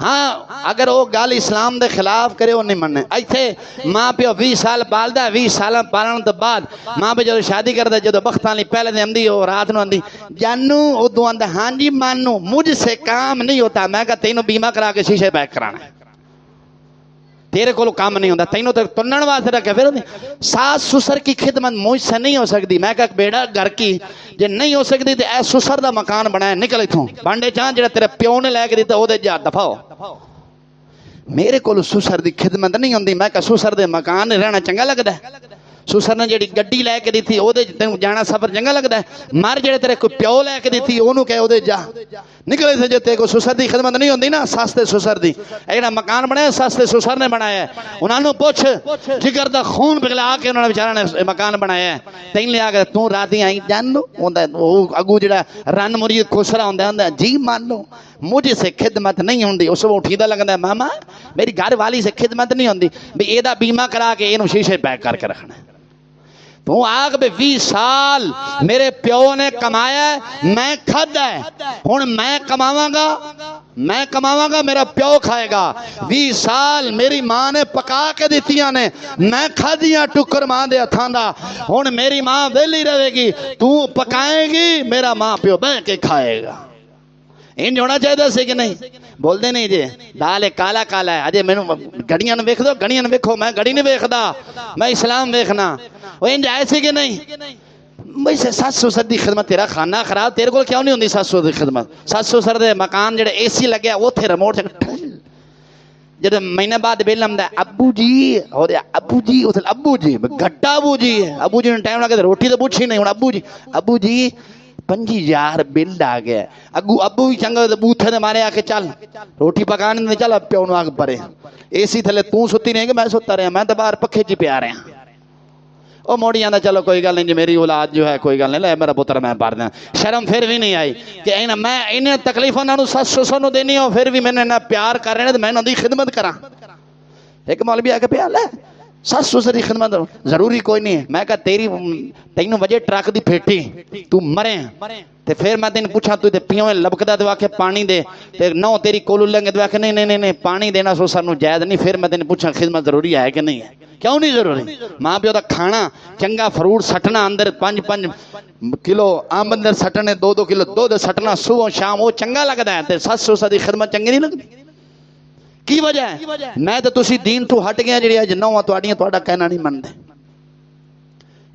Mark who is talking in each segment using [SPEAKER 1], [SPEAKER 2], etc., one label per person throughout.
[SPEAKER 1] हाँ अगर वो गल इस्लाम के खिलाफ करे वो नहीं मनने। इतने माँ प्यो 20 साल पालता, 20 साल पालन तो बाद माँ प्यो जो शादी करता, जो बख्त वाली पहले दिन आंदी वो रात को आंदी जानू, उदू आंदा हाँ जी मानू मुझसे काम नहीं होता। मैं कहा तेनों बीमा करा के शीशे पैक कराना, तेरे को काम नहीं होता, तेनों तो तुनन वास्ते रखे। फिर सास ससुर की खिदमत मुझसे नहीं हो सकती। मैं कहा बेड़ा घर की जे नहीं हो सकती तो ऐ ससुर का मकान बनाया, निकल इथों भांडे चाह जो तेरे प्यो ने लैके दिता वो जा दफाओ। मेरे को ससुर की खिदमत नहीं होती। मैं कहा ससुर के मकान रहना चंगा लगता है? ससुर ने जी गड्डी लैके दी थी वो तेन जाना सफर चंगा लगता है? मर जे तेरे कोई प्यो लैके दी थी ओनू कह वो जा निकले थे। जो तेरे को ससुर की खिदमत नहीं होती ना, सस ते ससुर की जो मकान बनाया सस ते ससुर ने बनाया। उन्होंने पुछ जिगर का खून पिघला के उन्होंने बेचारा ने मकान बनाया। तेन लिया के तू राती आई जान लो अगू जो रन मुरी खुसरा होंगे जी मान लो मुझे से खिदमत नहीं होंगी। उस उठीदा लगता मामा मेरी घर वाली से खिदमत नहीं होंगी भी एदा बीमा करा के इनू शीशे पैक करके रखना। तू आग भी 20 साल मेरे प्यो ने कमाया, मैं खादा है, हुण मैं कमावांगा मेरा प्यो खाएगा। 20 साल मेरी मां ने पका के दित्तियां ने, मैं खादियां टुकर मां दे हथां दा। हुण मेरी मां वेली रहेगी, तू पकाएगी, मेरा मां प्यो बह के खाएगा। इंज होना चाहिए से कि नहीं? बोलते नहीं जे दाल काला काला है। अजय मैनू घड़ियां वेख दो, घड़ियां वेखो, मैं घड़ी नहीं वेखदा, मैं इस्लाम वेखना। वो इंज आए से कि नहीं? भाई सस ससुर की खिदमत, तेरा खाना खराब, तेरे को क्यों नहीं होंगी सस ससुर की खिदमत? सस ससुर के मकान जो AC लगे उथे रिमोट जो महीने बाद बिल आंदा अबू जी हो अबू जी उस अबू जी घट्टा अबू जी ने टाइम लगे रोटी तो पूछी नहीं। हूँ अबू जी 50,000 बिल आ गया। अबू भी चंगा बूथे ने मारे आके चल रोटी पकाने नहीं, चल प्यो आग परे AC थले तू सुती नहीं कि मैं सुता रहा, मैं तो बाहर पखे च पिया रहा। वो मोड़ी आंदा चलो कोई गल नहीं जी मेरी औलाद जो है कोई गल नहीं, ले मेरा पुत्र मैं पार दें। शर्म फिर भी नहीं आई कि मैं इन्हें तकलीफ उन्होंने सस ससुर देनी हो, फिर भी मैंने ना प्यार कर रहे हैं तो मैं उन्होंने खिदमत करा। एक मौलवी आके पिया लै सस ससुर की खिदमत जरूरी कोई नहीं है। मैं कहा तेनों वजे ट्रक की फेटी तू मरे ते फिर मैं तेन पूछा तू पियो लबकदा तो आखे पानी दे ते नौ तेरी कोलू लेंगे तो आखे नहीं नहीं नहीं पानी देना ससुर नूं जायज़ नहीं। फिर मैं तेन पूछा खिदमत जरूरी है कि नहीं है? क्यों नहीं जरूरी? माँ प्यो का खाना चंगा फ्रूट सटना अंदर 5-5 किलो अंब अंदर सटने 2-2 किलो दूध सटना सुबह शाम वो चंगा लगता है। ते सस ससुर की खिदमत चंगी नहीं लगती? की वजह है? मैं तो तुसी दीन तो हट गया जी अज नौवां तुहाडियां तुहाडा कहना नहीं मनदे।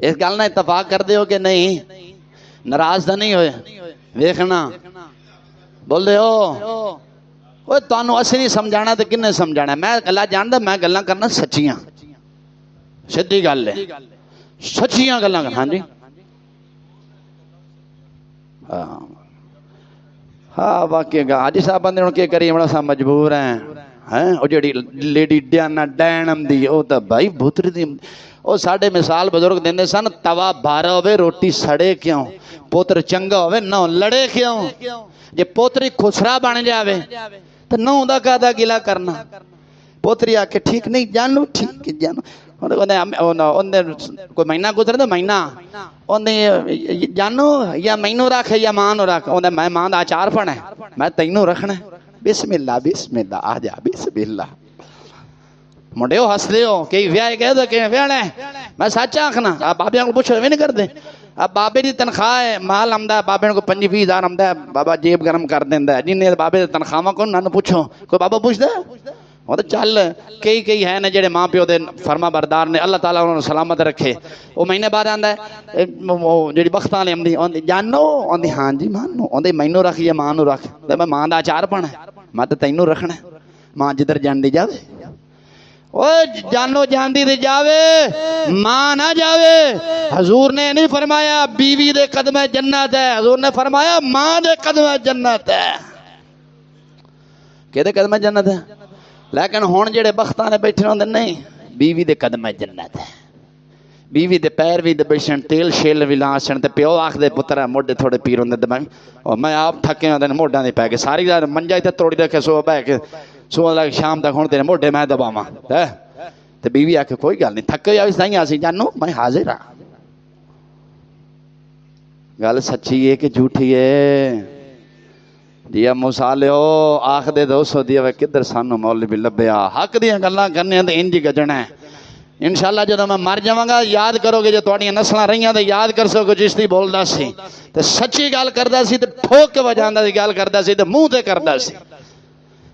[SPEAKER 1] इस गल नाल इतफाक करदे हो कि नहीं? नाराज तो नहीं होए? वेखना बोलदे हो ओए तुहानू असीं नहीं समझाना तो किन्ने समझाना? मैं गल्लां जानदा, मैं गल्लां करना सच्चियां, सीधी गल है, सच्चियां गल्लां कर। हाँ जी हाँ वाकई हाजी साहब बंदे हुण की करिए, बड़ा सा मजबूर हैं। वो जी लेडी ड्याना डैन आंदी वो तो भाई भुतरी दी वो साढ़े मिसाल बजुर्ग देंदे सन, तवा भारा होवे रोटी सड़े क्यों, पुत्र चंगा होवे नौ लड़े क्यों। जे पोतरी खुसरा बन जावे तो नौ दा कादा गिला करना। पोतरी आके ठीक नहीं जानू, ठीक है जानू कोई महीना गुजरे तो महीना जानू या मैनू रख या मां नू रख। मैं मां का अचार पाना है, मैं तेनू रखना है। बिस्मिल्ला बिस्मिल्ला आ जा बिस्मिल्ला। मुंडे हसदे हो कई व्याह कह दो कि व्याह है, मैं सच आखना। आप बाबे को पुछो भी नहीं करते। अब बाबे की तनख्वाह है माल आंदा बाबे को 25,000 आंदा है, बाबा जेब गर्म कर देंदा है। जिन्हें बाबे तनख्वाह को ना पूछो, कोई बाबा पूछता वो तो चल कई है ना जेडे माँ प्यो के फरमा बरदार ने, अल्लाह ताला उन्होंने सलामत रखे। वो महीने बाद आंदा है जी बख्त वाली आंदी जानो आंदी हाँ जी मानो आंदी मैनू रख या मां नू रख। मैं मां का अचार पाना, मैं तो तेनू रखना। मां जिधर जाती जावे ओ जानो जाती तो जावे, मां ना जावे। हजूर ने नहीं फरमाया बीवी दे कदम जन्नत है, हजूर ने फरमाया मां दे कदम जन्नत है। किहदे कदम जन्नत है? लेकिन हुण जेडे बख्तां ने बैठे होंदे नहीं, बीवी दे कदम जन्नत है। बीवी दे पैर भी दबेशन तेल शेल भी लासन ते प्यो आखदे पुत्रा मोढे थोड़े पीर होंदे दबाई। और मैं आप थके होंदे मोढां दे पै के सारी मंजा इत्थे तोड़ी रखे सो बह के सुबह लग शाम तक हुण तेरे मोढे मैं दबावां है। ते बीवी आखे कोई गल नहीं थके जावी सही असीं जानू मैं हाजिर हाँ। गल सच्ची है कि झूठी है? दिया मुसाले हो आखदे 200 दिया वे किधर सानू मौलवी लभ्या हक दियां गल्लां करने ते इंज ही गजना है। इंशाअल्लाह जो मैं मर जावांगा याद करोगे जो तुहाडियां नस्लां रहियां ते याद कर सको चिश्ती बोलदा सी ते सच्ची गल करदा सी ते ठोक के वजांदा सी गल करदा सी ते मुंह ते करदा सी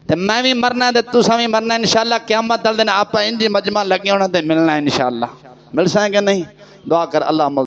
[SPEAKER 1] ते मैं भी मरना ते तुसां भी मरना इंशाअल्लाह क़यामत वाले दिन आप इंज मजमा लगे होना ते मिलना इंशाअल्लाह मिल सके नहीं दुआ कर अल्लाह